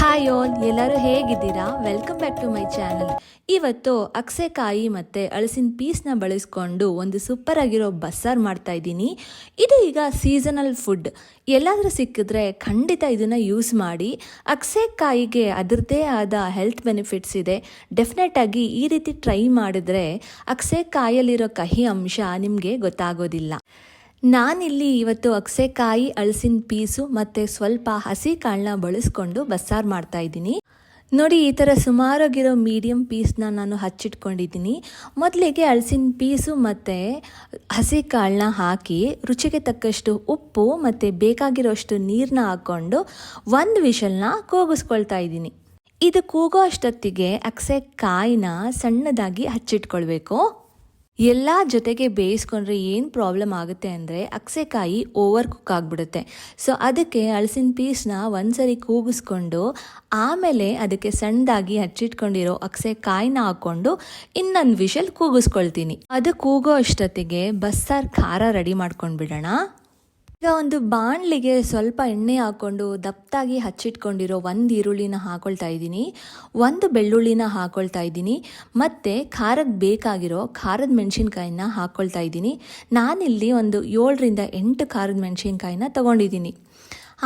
Hi all, ಎಲ್ಲರೂ ಹೇಗಿದ್ದೀರಾ? Welcome back to my channel. ಇವತ್ತು ಅಗಸೆಕಾಯಿ ಮತ್ತು ಹಲಸಿನ ಪೀಸ್ನ ಬಳಸ್ಕೊಂಡು ಒಂದು ಸೂಪರ್ ಆಗಿರೋ ಬಸ್ಸಾರು ಮಾಡ್ತಾ ಇದ್ದೀನಿ. ಇದು ಈಗ ಸೀಸನಲ್ ಫುಡ್. ಎಲ್ಲಾದರೂ ಸಿಕ್ಕಿದ್ರೆ ಖಂಡಿತ ಇದನ್ನು ಯೂಸ್ ಮಾಡಿ. ಅಗಸೆಕಾಯಿಗೆ ಅದರದ್ದೇ ಆದ ಹೆಲ್ತ್ ಬೆನಿಫಿಟ್ಸ್ ಇದೆ. ಡೆಫಿನೆಟಾಗಿ ಈ ರೀತಿ ಟ್ರೈ ಮಾಡಿದ್ರೆ ಅಗಸೆಕಾಯಲ್ಲಿರೋ ಕಹಿ ಅಂಶ ನಿಮಗೆ ಗೊತ್ತಾಗೋದಿಲ್ಲ. ನಾನಿಲ್ಲಿ ಇವತ್ತು ಅಗಸೆಕಾಯಿ, ಹಲಸಿನ ಪೀಸು ಮತ್ತು ಸ್ವಲ್ಪ ಹಸಿ ಕಾಳನ್ನ ಬಳಸ್ಕೊಂಡು ಬಸ್ಸಾರು ಮಾಡ್ತಾ ಇದ್ದೀನಿ. ನೋಡಿ, ಈ ಥರ ಸುಮಾರಾಗಿರೋ ಮೀಡಿಯಮ್ ಪೀಸ್ನ ನಾನು ಹಚ್ಚಿಟ್ಕೊಂಡಿದ್ದೀನಿ. ಮೊದಲಿಗೆ ಹಲಸಿನ ಪೀಸು ಮತ್ತು ಹಸಿ ಕಾಳನ್ನ ಹಾಕಿ ರುಚಿಗೆ ತಕ್ಕಷ್ಟು ಉಪ್ಪು ಮತ್ತು ಬೇಕಾಗಿರೋಷ್ಟು ನೀರನ್ನ ಹಾಕ್ಕೊಂಡು ಒಂದು ವಿಷಲ್ನ ಕೂಗಿಸ್ಕೊಳ್ತಾ ಇದ್ದೀನಿ. ಇದು ಕೂಗೋ ಅಷ್ಟೊತ್ತಿಗೆ ಅಗಸೆಕಾಯಿನ ಸಣ್ಣದಾಗಿ ಹಚ್ಚಿಟ್ಕೊಳ್ಬೇಕು. ಎಲ್ಲ ಜೊತೆಗೆ ಬೇಯಿಸ್ಕೊಂಡ್ರೆ ಏನು ಪ್ರಾಬ್ಲಮ್ ಆಗುತ್ತೆ ಅಂದರೆ ಅಗಸೆಕಾಯಿ ಓವರ್ ಕುಕ್ ಆಗಿಬಿಡುತ್ತೆ. ಸೊ ಅದಕ್ಕೆ ಹಲಸಿನ ಪೀಸ್ನ ಒಂದ್ಸರಿ ಕೂಗಿಸ್ಕೊಂಡು ಆಮೇಲೆ ಅದಕ್ಕೆ ಸಣ್ಣದಾಗಿ ಹಚ್ಚಿಟ್ಕೊಂಡಿರೋ ಅಗಸೆಕಾಯಿನ ಹಾಕ್ಕೊಂಡು ಇನ್ನೊಂದು ವಿಷಲ್ ಕೂಗಿಸ್ಕೊಳ್ತೀನಿ. ಅದು ಕೂಗೋ ಅಷ್ಟೊತ್ತಿಗೆ ಬಸ್ಸಾರು ಖಾರ ರೆಡಿ ಮಾಡ್ಕೊಂಡು ಬಿಡೋಣ. ಈಗ ಒಂದು ಬಾಣಲಿಗೆ ಸ್ವಲ್ಪ ಎಣ್ಣೆ ಹಾಕ್ಕೊಂಡು ದಪ್ಪದಾಗಿ ಹಚ್ಚಿಟ್ಕೊಂಡಿರೋ ಒಂದು ಈರುಳ್ಳಿನ ಹಾಕೊಳ್ತಾ ಇದ್ದೀನಿ, ಒಂದು ಬೆಳ್ಳುಳ್ಳಿನ ಹಾಕೊಳ್ತಾ ಇದ್ದೀನಿ ಮತ್ತು ಖಾರಕ್ಕೆ ಬೇಕಾಗಿರೋ ಖಾರದ ಮೆಣಸಿನ್ಕಾಯಿನ ಹಾಕ್ಕೊಳ್ತಾ ಇದ್ದೀನಿ. ನಾನಿಲ್ಲಿ ಒಂದು 7ರಿಂದ 8 ಖಾರದ ಮೆಣಸಿನ್ಕಾಯಿನ ತೊಗೊಂಡಿದ್ದೀನಿ.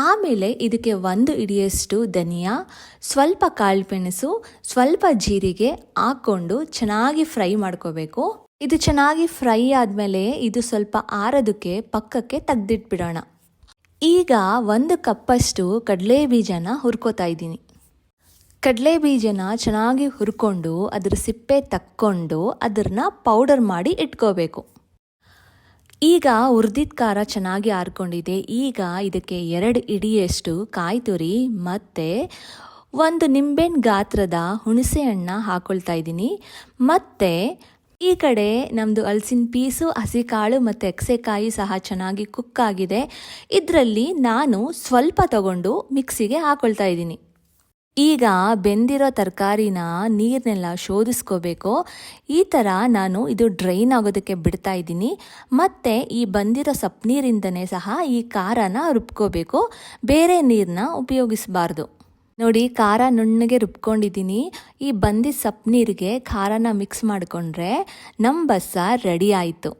ಆಮೇಲೆ ಇದಕ್ಕೆ 1 ಹಿಡಿಯಷ್ಟು ಧನಿಯಾ, ಸ್ವಲ್ಪ ಕಾಳುಮೆಣಸು, ಸ್ವಲ್ಪ ಜೀರಿಗೆ ಹಾಕ್ಕೊಂಡು ಚೆನ್ನಾಗಿ ಫ್ರೈ ಮಾಡ್ಕೋಬೇಕು. ಇದು ಚೆನ್ನಾಗಿ ಫ್ರೈ ಆದಮೇಲೆ ಇದು ಸ್ವಲ್ಪ ಆರೋದಕ್ಕೆ ಪಕ್ಕಕ್ಕೆ ತೆಗೆದಿಟ್ಬಿಡೋಣ. ಈಗ 1 ಕಪ್ಪಷ್ಟು ಕಡಲೆ ಬೀಜನ ಹುರ್ಕೋತಾ ಇದ್ದೀನಿ. ಕಡಲೆ ಬೀಜನ ಚೆನ್ನಾಗಿ ಹುರ್ಕೊಂಡು ಅದರ ಸಿಪ್ಪೆ ತಕ್ಕೊಂಡು ಅದನ್ನು ಪೌಡರ್ ಮಾಡಿ ಇಟ್ಕೋಬೇಕು. ಈಗ ಹುರಿದಿದ್ದ ಖಾರ ಚೆನ್ನಾಗಿ ಆರ್ಕೊಂಡಿದೆ. ಈಗ ಇದಕ್ಕೆ 2 ಹಿಡಿಯಷ್ಟು ಕಾಯಿ ತುರಿ ಮತ್ತು 1 ನಿಂಬೆಹಣ್ಣು ಗಾತ್ರದ ಹುಣಸೆ ಹಣ್ಣು ಹಾಕ್ಕೊಳ್ತಾ ಇದ್ದೀನಿ. ಮತ್ತು ಈ ಕಡೆ ನಮ್ಮದು ಹಲಸಿನ ಪೀಸು, ಹಸಿ ಕಾಳು ಮತ್ತು ಅಗಸೆಕಾಯಿ ಸಹ ಚೆನ್ನಾಗಿ ಕುಕ್ ಆಗಿದೆ. ಇದರಲ್ಲಿ ನಾನು ಸ್ವಲ್ಪ ತಗೊಂಡು ಮಿಕ್ಸಿಗೆ ಹಾಕ್ಕೊಳ್ತಾ ಇದ್ದೀನಿ. ಈಗ ಬೆಂದಿರೋ ತರಕಾರಿನ ನೀರನ್ನೆಲ್ಲ ಶೋಧಿಸ್ಕೋಬೇಕು. ಈ ಥರ ನಾನು ಇದು ಡ್ರೈನ್ ಆಗೋದಕ್ಕೆ ಬಿಡ್ತಾ ಇದ್ದೀನಿ. ಮತ್ತು ಈ ಬಂದಿರೋ ಸಪ್ಪು ನೀರಿಂದನೇ ಸಹ ಈ ಖಾರನ ರುಬ್ಕೋಬೇಕು, ಬೇರೆ ನೀರನ್ನ ಉಪಯೋಗಿಸಬಾರ್ದು. ನೋಡಿ, ಖಾರ ನುಣ್ಣಗೆ ರುಬ್ಕೊಂಡಿದ್ದೀನಿ. ಈ ಬಂದಿದ್ದ ಸಪ್ಪು ನೀರಿಗೆ ಖಾರನ ಮಿಕ್ಸ್ ಮಾಡಿಕೊಂಡ್ರೆ ನಮ್ಮ ಬಸ್ಸಾರು ರೆಡಿ ಆಯಿತು.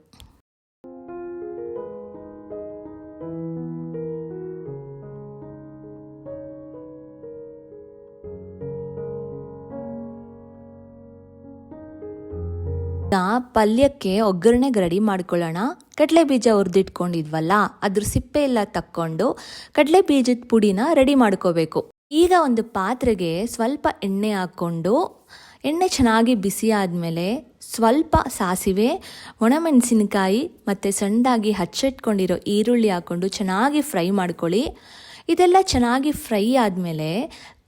ಪಲ್ಯಕ್ಕೆ ಒಗ್ಗರಣೆಗೆ ರೆಡಿ ಮಾಡ್ಕೊಳ್ಳೋಣ. ಕಡಲೆ ಬೀಜ ಹುರಿದಿಟ್ಕೊಂಡಿದ್ವಲ್ಲ, ಅದ್ರ ಸಿಪ್ಪೆ ಎಲ್ಲ ತಕ್ಕೊಂಡು ಕಡಲೆ ಬೀಜದ ಪುಡಿನ ರೆಡಿ ಮಾಡ್ಕೋಬೇಕು. ಈಗ ಒಂದು ಪಾತ್ರೆಗೆ ಸ್ವಲ್ಪ ಎಣ್ಣೆ ಹಾಕ್ಕೊಂಡು ಎಣ್ಣೆ ಚೆನ್ನಾಗಿ ಬಿಸಿ ಆದಮೇಲೆ ಸ್ವಲ್ಪ ಸಾಸಿವೆ, ಒಣಮೆಣಸಿನಕಾಯಿ ಮತ್ತು ಸಣ್ಣದಾಗಿ ಹಚ್ಚಿಟ್ಕೊಂಡಿರೋ ಈರುಳ್ಳಿ ಹಾಕ್ಕೊಂಡು ಚೆನ್ನಾಗಿ ಫ್ರೈ ಮಾಡ್ಕೊಳ್ಳಿ. ಇದೆಲ್ಲ ಚೆನ್ನಾಗಿ ಫ್ರೈ ಆದಮೇಲೆ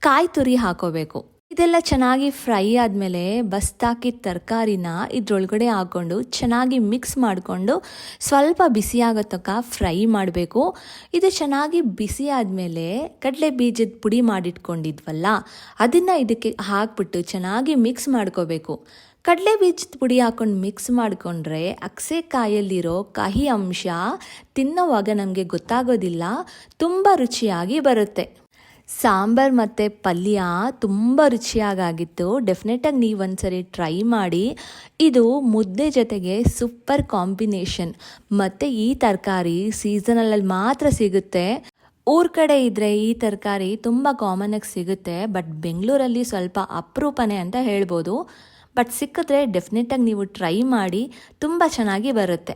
ಕಾಯಿ ತುರಿ ಹಾಕೋಬೇಕು. ಇದೆಲ್ಲ ಚೆನ್ನಾಗಿ ಫ್ರೈ ಆದಮೇಲೆ ಬಸ್ತಾಕಿದ ತರಕಾರಿನ ಇದ್ರೊಳಗಡೆ ಹಾಕ್ಕೊಂಡು ಚೆನ್ನಾಗಿ ಮಿಕ್ಸ್ ಮಾಡಿಕೊಂಡು ಸ್ವಲ್ಪ ಬಿಸಿಯಾಗೋ ತನಕ ಫ್ರೈ ಮಾಡಬೇಕು. ಇದು ಚೆನ್ನಾಗಿ ಬಿಸಿ ಆದಮೇಲೆ ಕಡಲೆ ಬೀಜದ ಪುಡಿ ಮಾಡಿಟ್ಕೊಂಡಿದ್ವಲ್ಲ ಅದನ್ನು ಇದಕ್ಕೆ ಹಾಕ್ಬಿಟ್ಟು ಚೆನ್ನಾಗಿ ಮಿಕ್ಸ್ ಮಾಡ್ಕೋಬೇಕು. ಕಡಲೆ ಬೀಜದ ಪುಡಿ ಹಾಕ್ಕೊಂಡು ಮಿಕ್ಸ್ ಮಾಡಿಕೊಂಡ್ರೆ ಅಗಸೆಕಾಯಲ್ಲಿರೋ ಕಹಿ ಅಂಶ ತಿನ್ನೋವಾಗ ನಮಗೆ ಗೊತ್ತಾಗೋದಿಲ್ಲ, ತುಂಬ ರುಚಿಯಾಗಿ ಬರುತ್ತೆ. ಸಾಂಬಾರು ಮತ್ತು ಪಲ್ಯ ತುಂಬ ರುಚಿಯಾಗಿತ್ತು. ಡೆಫಿನೆಟಾಗಿ ನೀವು ಒಂದ್ಸರಿ ಟ್ರೈ ಮಾಡಿ. ಇದು ಮುದ್ದೆ ಜೊತೆಗೆ ಸೂಪರ್ ಕಾಂಬಿನೇಷನ್. ಮತ್ತು ಈ ತರಕಾರಿ ಸೀಸನಲ್ಲಲ್ಲಿ ಮಾತ್ರ ಸಿಗುತ್ತೆ. ಊರ ಕಡೆ ಇದ್ದರೆ ಈ ತರಕಾರಿ ತುಂಬ ಕಾಮನಾಗಿ ಸಿಗುತ್ತೆ, ಬಟ್ ಬೆಂಗಳೂರಲ್ಲಿ ಸ್ವಲ್ಪ ಅಪರೂಪನೇ ಅಂತ ಹೇಳ್ಬೋದು. ಬಟ್ ಸಿಕ್ಕಿದ್ರೆ ಡೆಫಿನೆಟಾಗಿ ನೀವು ಟ್ರೈ ಮಾಡಿ, ತುಂಬ ಚೆನ್ನಾಗಿ ಬರುತ್ತೆ.